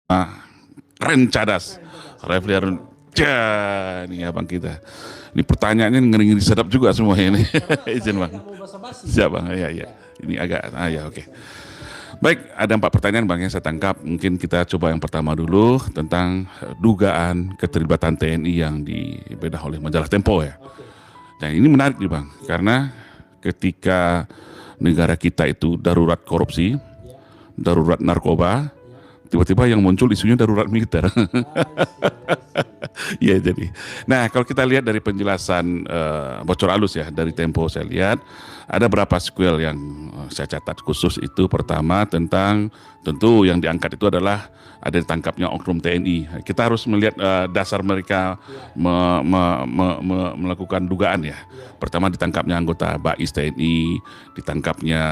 Ah, keren cadas. Refli Harun. Ja, ini abang kita. Ini pertanyaannya ngeri-ngeri sedap juga semua ini. Izin bang. Siap bang. Ya ya. Ini agak. Ya oke. Baik, ada 4 pertanyaan bang yang saya tangkap. Mungkin kita coba yang pertama dulu tentang dugaan keterlibatan TNI yang dibedah oleh majalah Tempo ya. Dan ini menarik nih bang, karena ketika negara kita itu darurat korupsi, darurat narkoba, tiba-tiba yang muncul isunya darurat militer. Iya jadi. Nah kalau kita lihat dari penjelasan bocor halus ya dari Tempo saya lihat ada berapa sequel yang saya catat khusus itu. Pertama tentang tentu yang diangkat itu adalah ada ditangkapnya oknum TNI. Kita harus melihat dasar mereka melakukan dugaan ya. Pertama ditangkapnya anggota BAIS TNI, ditangkapnya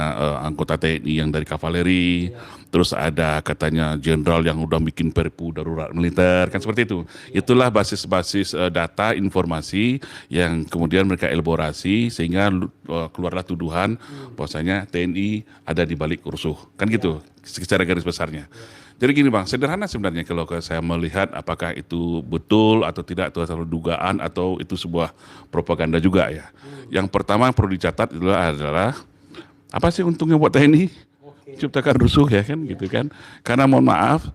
anggota TNI yang dari kavaleri, terus ada katanya jenderal yang udah bikin perpu darurat militer, kan seperti itu. Itulah basis-basis data, informasi yang kemudian mereka elaborasi sehingga keluarlah tuduhan bahwasanya TNI ada di balik rusuh, kan gitu secara garis besarnya. Jadi gini bang, sederhana sebenarnya kalau saya melihat apakah itu betul atau tidak, itu asal dugaan atau itu sebuah propaganda juga ya. Yang pertama perlu dicatat adalah apa sih untungnya buat TNI? Ciptakan rusuh ya kan gitu kan. Karena mohon maaf,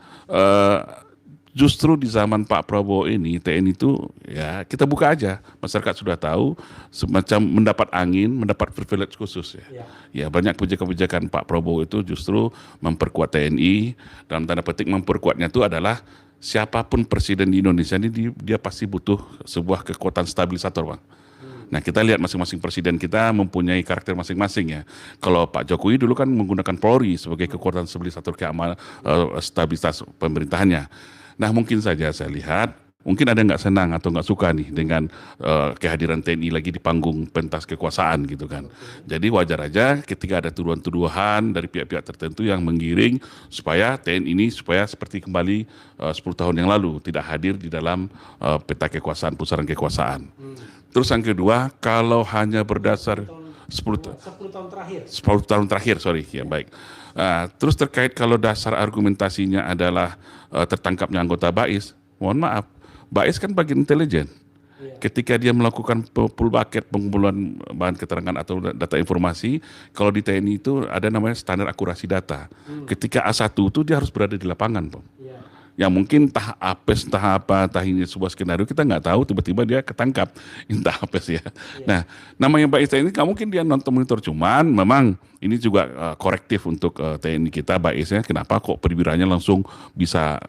justru di zaman Pak Prabowo ini TNI itu ya kita buka aja, masyarakat sudah tahu semacam mendapat angin, mendapat privilege khusus ya. Ya banyak kebijakan-kebijakan Pak Prabowo itu justru memperkuat TNI, dalam tanda petik memperkuatnya itu adalah siapapun presiden di Indonesia ini dia pasti butuh sebuah kekuatan stabilisator bang. Nah kita lihat masing-masing presiden kita mempunyai karakter masing-masing ya. Kalau Pak Jokowi dulu kan menggunakan Polri sebagai kekuatan stabilisator keamanan, stabilitas pemerintahannya. Nah mungkin saja saya lihat, mungkin ada nggak senang atau nggak suka nih dengan kehadiran TNI lagi di panggung pentas kekuasaan gitu kan. Jadi wajar aja ketika ada tuduhan-tuduhan dari pihak-pihak tertentu yang menggiring supaya TNI ini supaya seperti kembali 10 tahun yang lalu, tidak hadir di dalam peta kekuasaan, pusaran kekuasaan. Terus yang kedua, kalau hanya berdasar 10 tahun terakhir, sorry, ya baik. Terus terkait kalau dasar argumentasinya adalah tertangkapnya anggota BAIS, mohon maaf, BAIS kan bagian intelijen. Ketika dia melakukan full bucket pengumpulan bahan keterangan atau data informasi, kalau di TNI itu ada namanya standar akurasi data. Ketika A1 itu dia harus berada di lapangan, Pak. Yang mungkin entah apes, entah apa, entah ini sebuah skenario kita nggak tahu, tiba-tiba dia ketangkap, entah apes ya. Nah, namanya BAIS TNI nggak mungkin dia nonton monitor, cuman memang ini juga korektif untuk TNI kita BAIS-nya. Kenapa kok perwiranya langsung bisa